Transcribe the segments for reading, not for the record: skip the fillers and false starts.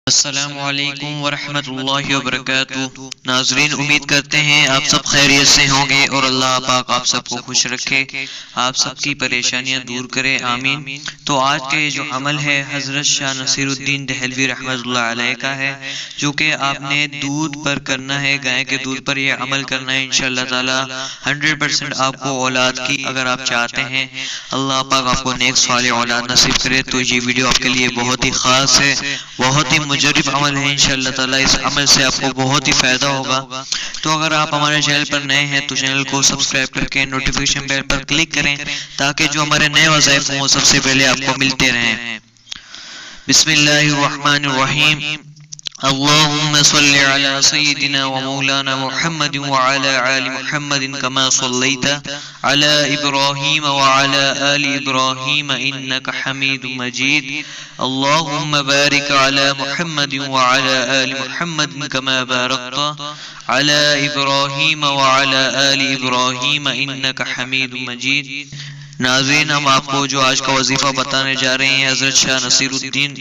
السلام علیکم ورحمۃ اللہ وبرکاتہ۔ ناظرین، امید کرتے ہیں آپ سب خیریت سے ہوں گے اور اللہ پاک آپ سب کو خوش رکھے، آپ سب کی پریشانیاں دور کرے، آمین۔ تو آج کے جو عمل ہے حضرت شاہ نصیر الدین دہلوی رحمۃ اللہ علیہ کا ہے، جو کہ آپ نے دودھ پر کرنا ہے، گائے کے دودھ پر یہ عمل کرنا ہے انشاءاللہ تعالی 100% آپ کو اولاد کی اگر آپ چاہتے ہیں، اللہ پاک آپ کو نیک صالح اولاد نصیب کرے، تو یہ ویڈیو آپ کے لیے بہت ہی خاص ہے، بہت ہی مجرب عمل ہے انشاءاللہ تعالی۔ اس عمل سے آپ کو بہت ہی فائدہ ہوگا۔ تو اگر آپ ہمارے چینل پر نئے ہیں تو چینل کو سبسکرائب کر کے نوٹیفیکیشن بیل پر کلک کریں تاکہ جو ہمارے نئے وظائف ہوں سب سے پہلے آپ کو ملتے رہیں۔ بسم اللہ الرحمن الرحیم۔ اللهم صل على سيدنا ومولانا محمد وعلى آل محمد كما صليت على إبراهيم وعلى آل إبراهيم إنك حميد مجيد اللهم بارك على محمد وعلى آل محمد كما باركت على إبراهيم وعلى آل إبراهيم إنك حميد مجيد۔ ناظرین، ہم آپ کو جو آج کا وظیفہ بتانے جا رہے ہیں حضرت شاہ نصیر الدین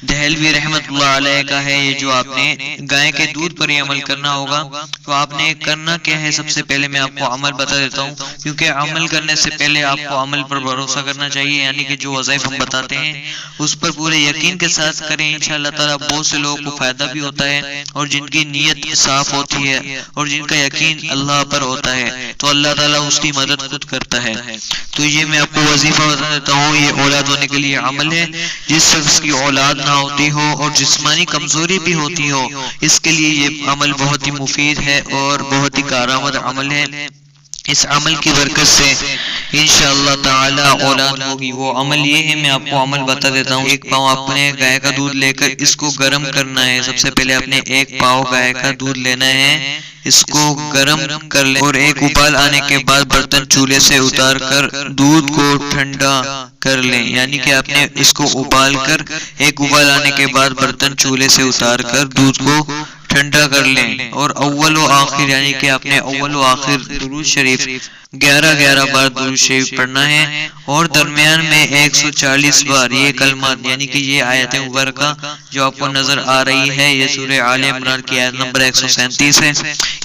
دہلوی رحمت اللہ علیہ کا ہے۔ یہ جو آپ نے گائے کے دودھ پر یہ عمل کرنا ہوگا، تو آپ نے کرنا کیا ہے؟ سب سے پہلے میں آپ کو عمل بتا دیتا ہوں، کیونکہ عمل کرنے سے پہلے آپ کو عمل پر بھروسہ کرنا چاہیے، یعنی کہ جو وظائف ہم بتاتے ہیں اس پر پورے یقین کے ساتھ کریں، انشاءاللہ تعالی بہت سے لوگوں کو فائدہ بھی ہوتا ہے، اور جن کی نیت صاف ہوتی ہے اور جن کا یقین اللہ پر ہوتا ہے تو اللہ تعالی اس کی مدد خود کرتا ہے۔ تو یہ میں آپ کو وظیفہ بتا دیتا ہوں، یہ اولاد ہونے کے لیے عمل ہے۔ جس شخص کی اولاد نہ ہوتی ہو اور جسمانی کمزوری بھی ہوتی ہو، اس کے لیے یہ عمل بہت ہی مفید ہے اور بہت ہی کارآمد عمل ہے۔ اس عمل کی برکت سے انشاءاللہ تعالی اولاد ہوگی۔ وہ عمل یہ ہے، میں آپ کو عمل بتا دیتا ہوں۔ ایک پاؤ آپ نے گائے کا دودھ لے کر اس کو گرم کرنا ہے۔ سب سے پہلے آپ نے ایک پاؤ گائے کا دودھ لینا ہے، اس کو گرم کر لیں، اور ایک ابال آنے کے بعد برتن چولہے سے اتار کر دودھ کو ٹھنڈا کر لیں، یعنی کہ آپ نے اس کو ابال کر ایک ابال آنے کے بعد برتن چولہے سے اتار کر دودھ کو ٹھنڈا کر لیں، اور اول و آخر یعنی کہ آپ نے اول و آخر درود شریف 11 بار درود شریف پڑھنا ہے، اور درمیان میں 140 بار یہ کلمات، یعنی کہ یہ آیت مبارکہ جو آپ کو نظر آ رہی ہے، یہ سورہ آل عمران کی آیت نمبر 137 ہے،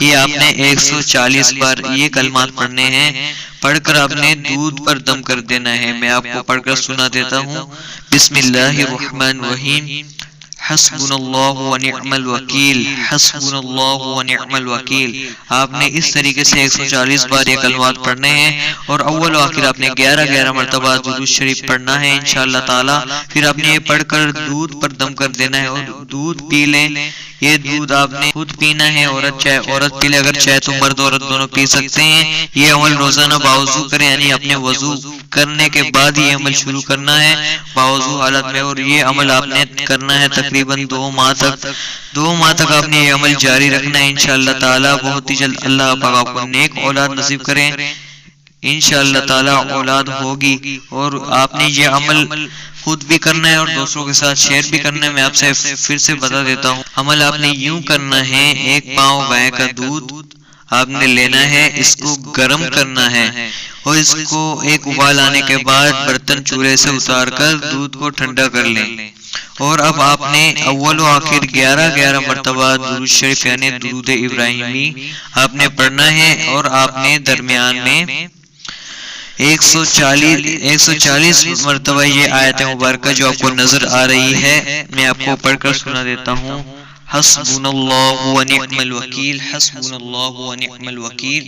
یہ آپ نے 140 بار یہ کلمات پڑھنے ہیں۔ پڑھ کر آپ نے دودھ پر دم کر دینا ہے۔ میں آپ کو پڑھ کر سنا دیتا ہوں۔ بسم اللہ الرحمن الرحیم۔ حسبنا اللہ ونعم الوکیل، حسبنا اللہ ونعم الوکیل۔ آپ نے اس طریقے سے 140 بار یہ کلمات پڑھنے ہیں، اور اول و آخر آپ نے 11 مرتبہ درود شریف پڑھنا ہے انشاءاللہ تعالی۔ پھر آپ نے یہ پڑھ کر دودھ پر دم کر دینا ہے اور دودھ پی لیں۔ یہ دودھ آپ نے خود پینا ہے، عورت پی لے، اگر چاہے تو مرد عورت دونوں پی سکتے ہیں۔ یہ عمل روزانہ باوضو کریں، یعنی اپنے وضو کرنے کے بعد یہ عمل شروع کرنا ہے باوضو حالت میں، اور یہ عمل آپ نے کرنا ہے تقریباً 2 ماہ تک۔ 2 ماہ تک آپ نے یہ عمل جاری رکھنا ہے انشاءاللہ تعالی۔ بہت ہی جلد اللہ پاک آپ کو نیک اولاد نصیب کریں، انشاءاللہ تعالی اولاد ہوگی۔ اور آپ نے یہ عمل خود بھی کرنا ہے اور دوسروں کے ساتھ شیئر بھی کرنا ہے۔ میں آپ سے پھر سے بتا دیتا ہوں، عمل آپ نے یوں کرنا ہے، ایک پاؤ گائے کا دودھ آپ نے لینا ہے، اس کو گرم کرنا ہے، اور اس کو ایک ابال آنے کے بعد برتن چولہے سے اتار کر دودھ کو ٹھنڈا کر لیں، اور اب آپ نے اول و آخر 11 مرتبہ درود شریف یعنی درود ابراہیمی آپ نے پڑھنا ہے، اور آپ نے درمیان میں 140 مرتبہ یہ آیت مبارکہ جو آپ کو نظر آ رہی ہے، میں آپ کو پڑھ کر سنا دیتا ہوں۔ حسبنا اللہ ونعم الوکیل، حسبنا اللہ ونعم الوکیل۔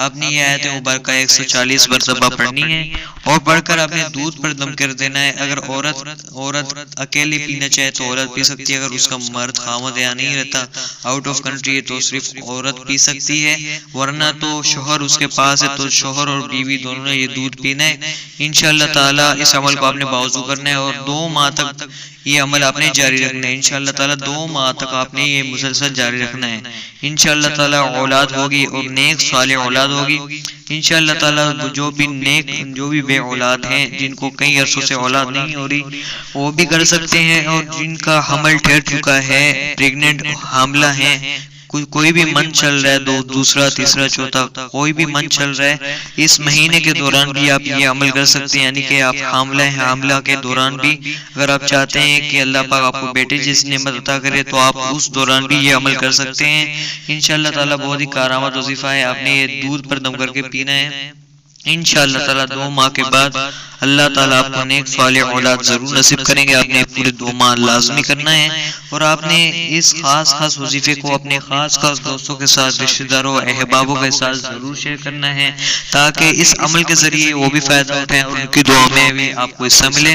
آپ نے یہ آیت مبارکہ 140 مرتبہ پڑھنی ہے، اور پڑھ کر آپ نے دودھ پر دم کر دینا ہے۔ اگر عورت اکیلے پینا چاہے تو عورت پی سکتی ہے، اگر اس کا مرد خامد یا نہیں رہتا، آؤٹ آف کنٹری ہے، تو صرف عورت پی سکتی ہے، ورنہ تو شوہر اس کے پاس ہے تو شوہر اور بیوی دونوں نے یہ دودھ پینا ہے انشاءاللہ تعالی۔ اس عمل کو آپ نے باوضو کرنا ہے، اور 2 ماہ تک یہ عمل آپ نے جاری رکھنا ہے انشاءاللہ تعالی۔ 2 ماہ تک آپ نے یہ مسلسل جاری رکھنا ہے انشاءاللہ تعالی۔ اولاد ہوگی اور نیک صالح اولاد ہوگی انشاءاللہ تعالی۔ جو بھی بے اولاد ہیں، جن کو کئی عرصوں سے اولاد نہیں ہو رہی، وہ بھی کر سکتے ہیں، اور جن کا حمل ٹھہر چکا ہے، پریگننٹ حاملہ ہیں، کوئی بھی من چل رہا ہے، دوسرا تیسرا چوتھا کوئی بھی من چل رہا ہے، اس مہینے کے دوران بھی آپ یہ عمل کر سکتے ہیں. یعنی کہ آپ حاملہ ہیں، حاملہ کے دوران بھی اگر آپ چاہتے ہیں کہ اللہ پاک آپ کو بیٹے جیسی نعمت عطا کرے تو آپ اس دوران بھی یہ عمل کر سکتے ہیں. انشاءاللہ تعالی بہت ہی کارآمد وظیفہ ہے. آپ نے یہ دودھ پر دم کر کے پینا ہے. انشاءاللہ تعالی 2 ماہ کے بعد اللہ تعالیٰ آپ کو نیک صالح اولاد ضرور نصیب کریں گے. آپ نے پورے 2 ماہ لازمی کرنا ہے اور آپ نے اس خاص وظیفے کو اپنے خاص دوستوں کے ساتھ، رشتہ داروں احبابوں کے ساتھ ضرور شیئر کرنا ہے تاکہ اس عمل کے ذریعے وہ بھی فائدہ اٹھائیں اور ان کی دعا میں بھی آپ کو حصہ ملے.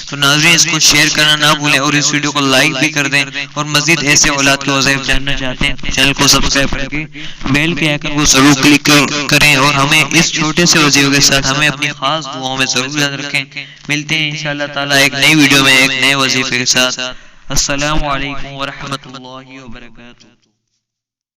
تو ناظرین اس کو شیئر کرنا نہ بھولیں اور اس ویڈیو کو لائک بھی کر دیں. اور مزید ایسے اولاد کے وظائف جاننا چاہتے ہیں تو چینل کو سبسکرائب کر کے بیل کے آئیکن کو ضرور کلک کریں اور ہمیں اس چھوٹے سے وظیفے کے ساتھ ہمیں اپنی خاص دعاؤں میں ضرور یاد رکھیں. ملتے ہیں انشاءاللہ تعالی ایک نئی ویڈیو میں ایک نئے وظیفے کے ساتھ. السلام علیکم ورحمۃ اللہ وبرکاتہ.